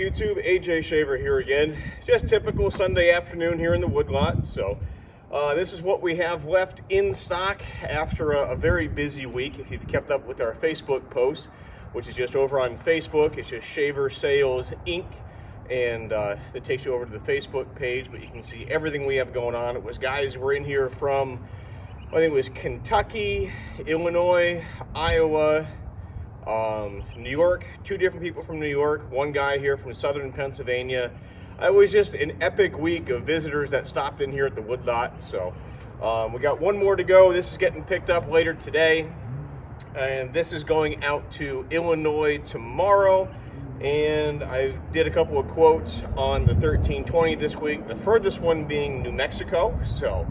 YouTube? AJ Shaver here again. Just typical Sunday afternoon here in the woodlot. So this is what we have left in stock after a very busy week. If you've kept up with our Facebook post, which is just over on Facebook, it's just Shaver Sales Inc. And it takes you over to the Facebook page, but you can see everything we have going on. It was guys who were in here from, I think it was Kentucky, Illinois, Iowa, New York, 2 different people from New York, 1 guy here from southern Pennsylvania. It was just an epic week of visitors that stopped in here at the woodlot. So we got 1 more to go. This is getting picked up later today, and this is going out to Illinois tomorrow. And I did a couple of quotes on the 1320 this week, the furthest one being New Mexico. So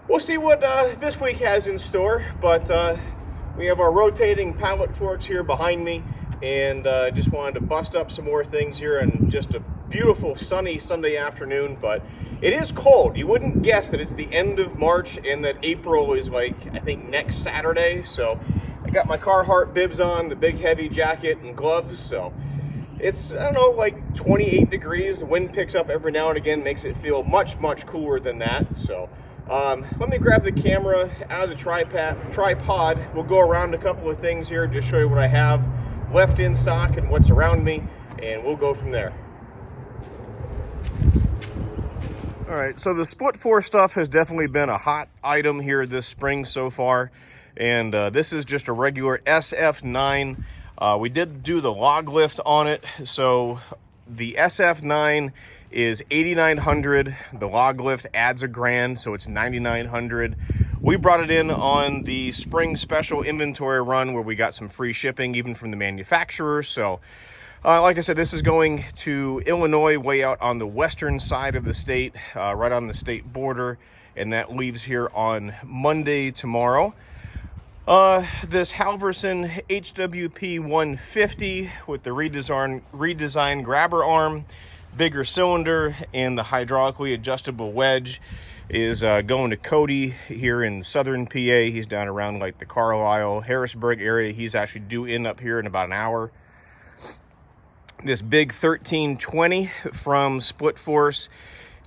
we'll see what this week has in store, but we have our rotating pallet forks here behind me, and just wanted to bust up some more things here and just a beautiful sunny Sunday afternoon. But it is cold. You wouldn't guess that it's the end of March and that April is like, I think, next Saturday. So I got my Carhartt bibs on, the big heavy jacket and gloves. So it's, I don't know, like 28 degrees. The wind picks up every now and again, makes it feel much, much cooler than that. So let me grab the camera out of the tripod. We'll go around a couple of things here, just show you what I have left in stock and what's around me, and we'll go from there. All right, so the SplitForce stuff has definitely been a hot item here this spring so far, and this is just a regular SF9. We did do the log lift on it, so the SF9 is $8,900. The log lift adds $1,000, so it's $9,900. We brought it in on the spring special inventory run where we got some free shipping even from the manufacturer. So like I said, this is going to Illinois, way out on the western side of the state, right on the state border, and that leaves here on Monday tomorrow. This Halverson HWP 150 with the redesigned grabber arm, bigger cylinder, and the hydraulically adjustable wedge is going to Cody here in southern PA. He's down around like the Carlisle, Harrisburg area. He's actually due in up here in about an hour. This big 1320 from SplitForce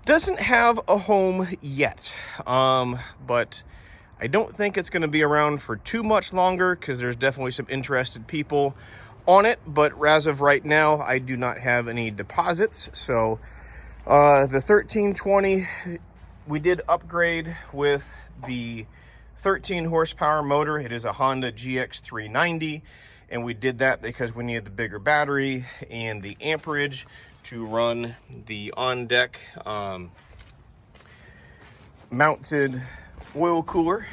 doesn't have a home yet, but I don't think it's going to be around for too much longer because there's definitely some interested people on it. But as of right now, I do not have any deposits. So the 1320, we did upgrade with the 13 horsepower motor. It is a Honda GX390, and we did that because we needed the bigger battery and the amperage to run the on-deck mounted oil cooler.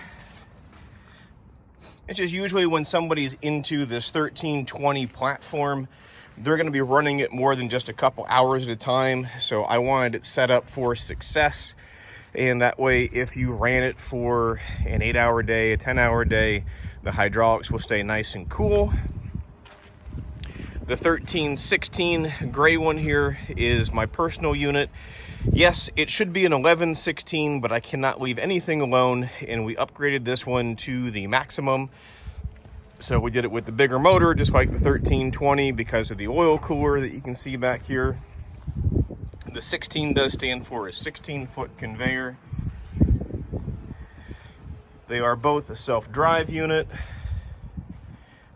It's just usually when somebody's into this 1320 platform, they're going to be running it more than just a couple hours at a time. So I wanted it set up for success, and that way if you ran it for an 8-hour day, a 10-hour day, the hydraulics will stay nice and cool. The 1316 gray one here is my personal unit. Yes, it should be an 1116, but I cannot leave anything alone, and we upgraded this one to the maximum. So we did it with the bigger motor, just like the 1320, because of the oil cooler that you can see back here. The 16 does stand for a 16-foot conveyor. They are both a self-drive unit.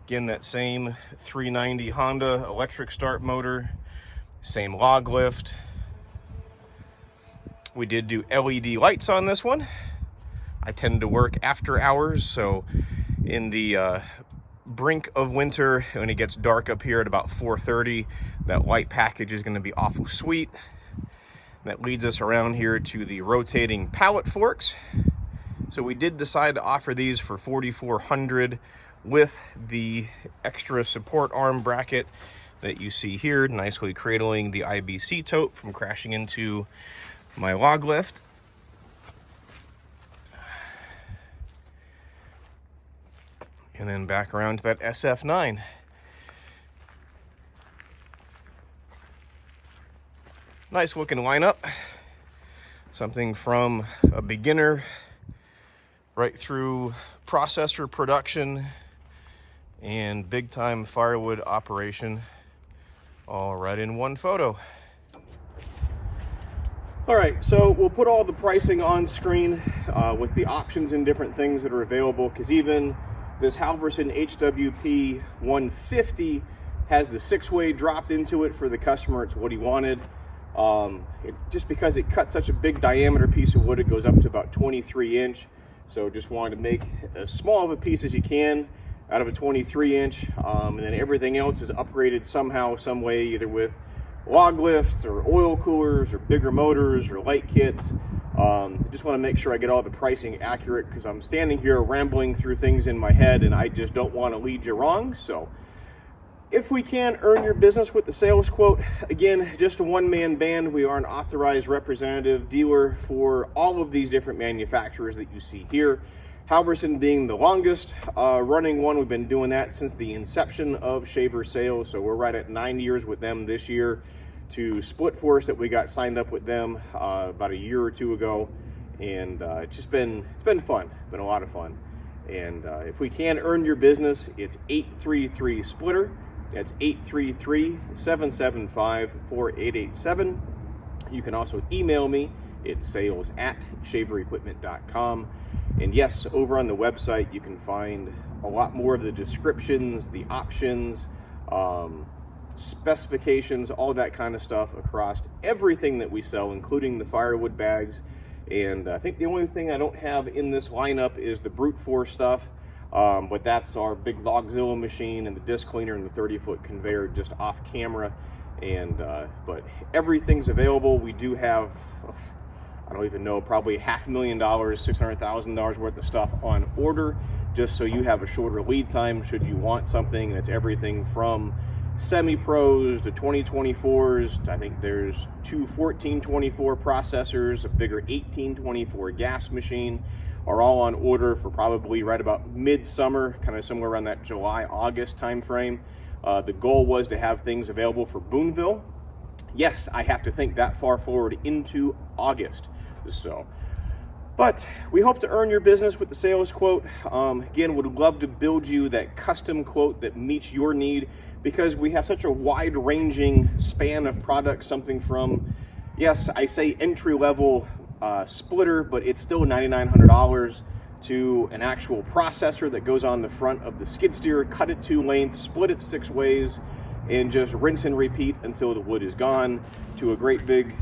Again, that same 390 Honda electric start motor, same log lift. We did do LED lights on this one. I tend to work after hours, so in the brink of winter, when it gets dark up here at about 4:30, that light package is going to be awful sweet. That leads us around here to the rotating pallet forks. So we did decide to offer these for $4,400 with the extra support arm bracket that you see here, nicely cradling the IBC tote from crashing into my log lift. And then back around to that SF9. Nice looking lineup. Something from a beginner right through processor production and big time firewood operation. all right in one photo. All right, so we'll put all the pricing on screen with the options and different things that are available, because even this Halverson HWP 150 has the 6-way dropped into it for the customer. It's what he wanted. Just because it cuts such a big diameter piece of wood, it goes up to about 23 inch. So just wanted to make as small of a piece as you can out of a 23 inch. And then everything else is upgraded somehow, some way, either with log lifts or oil coolers or bigger motors or light kits. Just want to make sure I get all the pricing accurate, because I'm standing here rambling through things in my head and I just don't want to lead you wrong. So if we can earn your business with the sales quote, again, just a one-man band. We are an authorized representative dealer for all of these different manufacturers that you see here. Halverson being the longest running one. We've been doing that since the inception of shaver sales, so we're right at 9 years with them this year, to SplitForce that we got signed up with them about a year or two ago, and it's been fun. It's been a lot of fun. And if we can earn your business, it's 833 splitter. That's 833-775-4887. You can also email me. It's sales@shaverequipment.com. And yes, over on the website, you can find a lot more of the descriptions, the options, specifications, all that kind of stuff across everything that we sell, including the firewood bags. And I think the only thing I don't have in this lineup is the brute force stuff. But that's our big Logzilla machine and the disc cleaner and the 30-foot conveyor just off camera. And but everything's available. We do have, I don't even know, probably $500,000, $600,000 worth of stuff on order, just so you have a shorter lead time should you want something. And it's everything from semi-pros to 2024s. I think there's two 1424 processors, a bigger 1824 gas machine, are all on order for probably right about midsummer, kind of somewhere around that July, August time frame. The goal was to have things available for Boonville. Yes, I have to think that far forward into August. So, but we hope to earn your business with the sales quote. Again, would love to build you that custom quote that meets your need, because we have such a wide-ranging span of products, something from, yes, I say entry-level splitter, but it's still $9,900, to an actual processor that goes on the front of the skid steer, cut it to length, split it 6 ways, and just rinse and repeat until the wood is gone, to a great big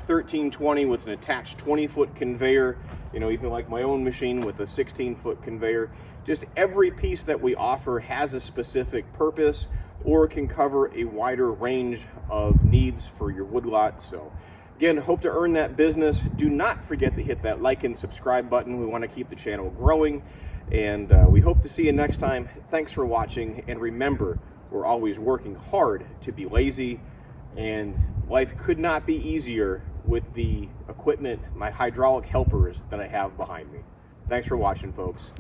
1320 with an attached 20-foot conveyor, you know, even like my own machine with a 16-foot conveyor. Just every piece that we offer has a specific purpose or can cover a wider range of needs for your woodlot. So again, hope to earn that business. Do not forget to hit that like and subscribe button. We want to keep the channel growing, and we hope to see you next time. Thanks for watching, and remember, we're always working hard to be lazy, and life could not be easier with the equipment, my hydraulic helpers that I have behind me. Thanks for watching, folks.